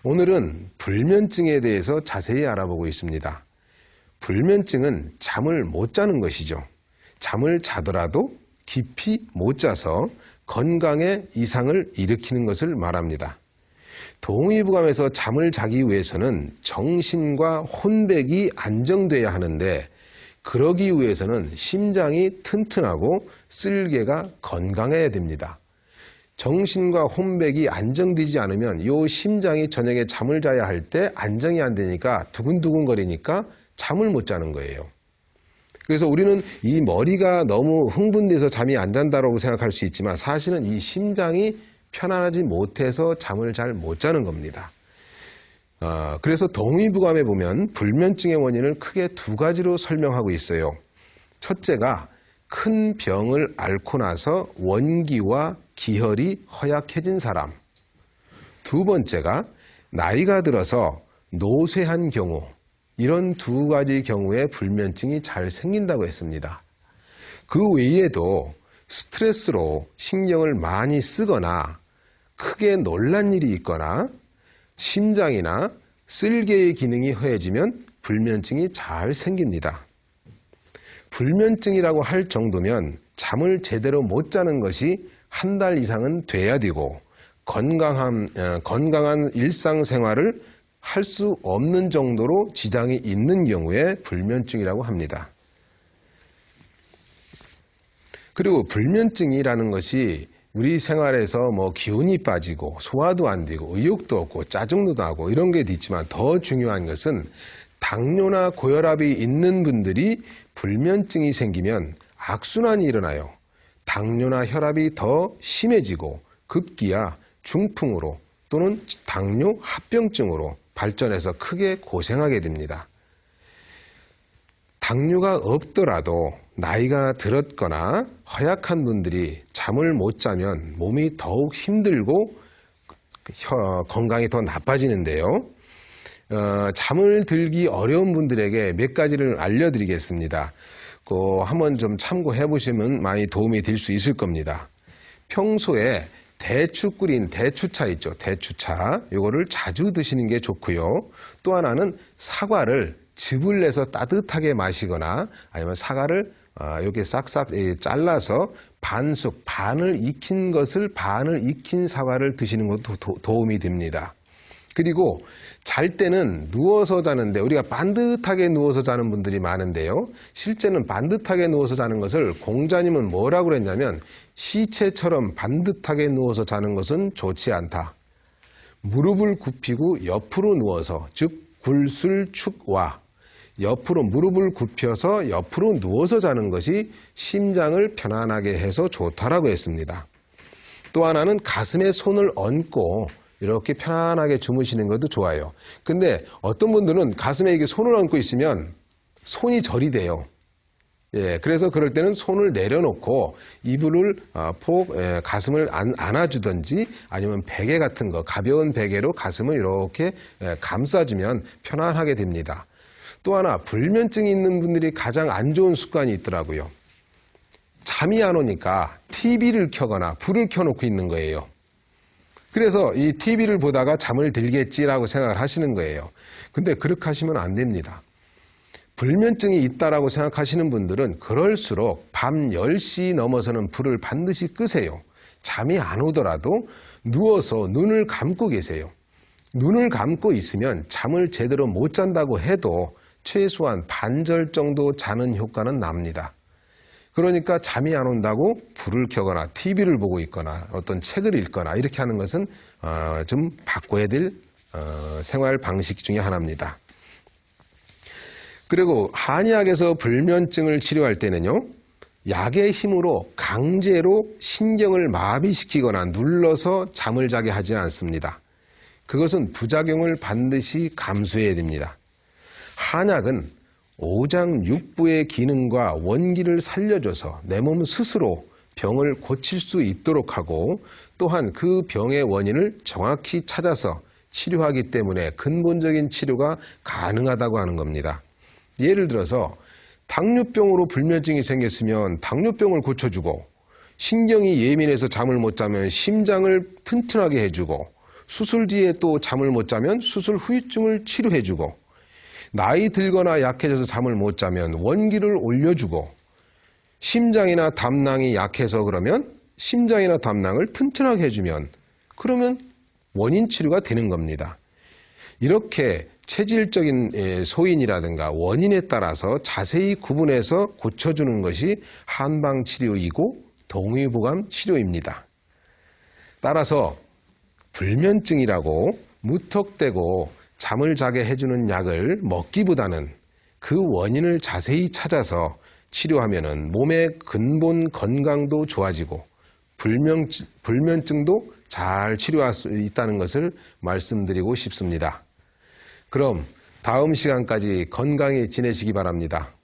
오늘은 불면증에 대해서 자세히 알아보고 있습니다. 불면증은 잠을 못 자는 것이죠. 잠을 자더라도 깊이 못 자서 건강에 이상을 일으키는 것을 말합니다. 동의보감에서 잠을 자기 위해서는 정신과 혼백이 안정돼야 하는데, 그러기 위해서는 심장이 튼튼하고 쓸개가 건강해야 됩니다. 정신과 혼백이 안정되지 않으면 이 심장이 저녁에 잠을 자야 할 때 안정이 안 되니까 두근두근 거리니까 잠을 못 자는 거예요. 그래서 우리는 이 머리가 너무 흥분돼서 잠이 안 잔다고 생각할 수 있지만, 사실은 이 심장이 편안하지 못해서 잠을 잘 못 자는 겁니다. 그래서 동의보감에 보면 불면증의 원인을 크게 두 가지로 설명하고 있어요. 첫째가 큰 병을 앓고 나서 원기와 기혈이 허약해진 사람. 두 번째가 나이가 들어서 노쇠한 경우. 이런 두 가지 경우에 불면증이 잘 생긴다고 했습니다. 그 외에도 스트레스로 신경을 많이 쓰거나 크게 놀란 일이 있거나 심장이나 쓸개의 기능이 허해지면 불면증이 잘 생깁니다. 불면증이라고 할 정도면 잠을 제대로 못 자는 것이 한 달 이상은 돼야 되고, 건강한 일상생활을 할 수 없는 정도로 지장이 있는 경우에 불면증이라고 합니다. 그리고 불면증이라는 것이 우리 생활에서 기운이 빠지고 소화도 안 되고 의욕도 없고 짜증도 나고 이런 게 있지만, 더 중요한 것은 당뇨나 고혈압이 있는 분들이 불면증이 생기면 악순환이 일어나요. 당뇨나 혈압이 더 심해지고 급기야 중풍으로 또는 당뇨 합병증으로 발전해서 크게 고생하게 됩니다. 당뇨가 없더라도 나이가 들었거나 허약한 분들이 잠을 못 자면 몸이 더욱 힘들고 건강이 더 나빠지는데요. 잠을 들기 어려운 분들에게 몇 가지를 알려드리겠습니다. 한번 좀 참고해 보시면 많이 도움이 될 수 있을 겁니다. 평소에 대추 끓인 대추차 있죠. 대추차. 이거를 자주 드시는 게 좋고요. 또 하나는 사과를 즙을 내서 따뜻하게 마시거나, 아니면 사과를 이렇게 싹싹 잘라서 반숙, 반을 익힌 사과를 드시는 것도 도움이 됩니다. 그리고 잘 때는 누워서 자는데, 우리가 반듯하게 누워서 자는 분들이 많은데요. 실제는 반듯하게 누워서 자는 것을 공자님은 뭐라고 그랬냐면, 시체처럼 반듯하게 누워서 자는 것은 좋지 않다. 무릎을 굽히고 옆으로 누워서, 즉 굴술축와 옆으로 무릎을 굽혀서 옆으로 누워서 자는 것이 심장을 편안하게 해서 좋다라고 했습니다. 또 하나는 가슴에 손을 얹고 이렇게 편안하게 주무시는 것도 좋아요. 근데 어떤 분들은 가슴에 이렇게 손을 얹고 있으면 손이 절이 돼요. 그래서 그럴 때는 손을 내려놓고 이불을 가슴을 안아주든지, 아니면 베개 같은 거, 가벼운 베개로 가슴을 이렇게 감싸주면 편안하게 됩니다. 또 하나, 불면증이 있는 분들이 가장 안 좋은 습관이 있더라고요. 잠이 안 오니까 TV를 켜거나 불을 켜놓고 있는 거예요. 그래서 이 TV를 보다가 잠을 들겠지라고 생각을 하시는 거예요. 근데 그렇게 하시면 안 됩니다. 불면증이 있다라고 생각하시는 분들은 그럴수록 밤 10시 넘어서는 불을 반드시 끄세요. 잠이 안 오더라도 누워서 눈을 감고 계세요. 눈을 감고 있으면 잠을 제대로 못 잔다고 해도 최소한 반절 정도 자는 효과는 납니다. 그러니까 잠이 안 온다고 불을 켜거나 TV를 보고 있거나 어떤 책을 읽거나 이렇게 하는 것은 좀 바꿔야 될 생활 방식 중에 하나입니다. 그리고 한의학에서 불면증을 치료할 때는요, 약의 힘으로 강제로 신경을 마비시키거나 눌러서 잠을 자게 하지는 않습니다. 그것은 부작용을 반드시 감수해야 됩니다. 한약은 오장육부의 기능과 원기를 살려줘서 내 몸 스스로 병을 고칠 수 있도록 하고, 또한 그 병의 원인을 정확히 찾아서 치료하기 때문에 근본적인 치료가 가능하다고 하는 겁니다. 예를 들어서 당뇨병으로 불면증이 생겼으면 당뇨병을 고쳐주고, 신경이 예민해서 잠을 못 자면 심장을 튼튼하게 해주고, 수술 뒤에 또 잠을 못 자면 수술 후유증을 치료해주고, 나이 들거나 약해져서 잠을 못 자면 원기를 올려주고, 심장이나 담낭이 약해서 그러면 심장이나 담낭을 튼튼하게 해주면, 그러면 원인 치료가 되는 겁니다. 이렇게 체질적인 소인이라든가 원인에 따라서 자세히 구분해서 고쳐주는 것이 한방치료이고 동의보감 치료입니다. 따라서 불면증이라고 무턱대고 잠을 자게 해주는 약을 먹기보다는 그 원인을 자세히 찾아서 치료하면 몸의 근본 건강도 좋아지고 불면증도 잘 치료할 수 있다는 것을 말씀드리고 싶습니다. 그럼 다음 시간까지 건강히 지내시기 바랍니다.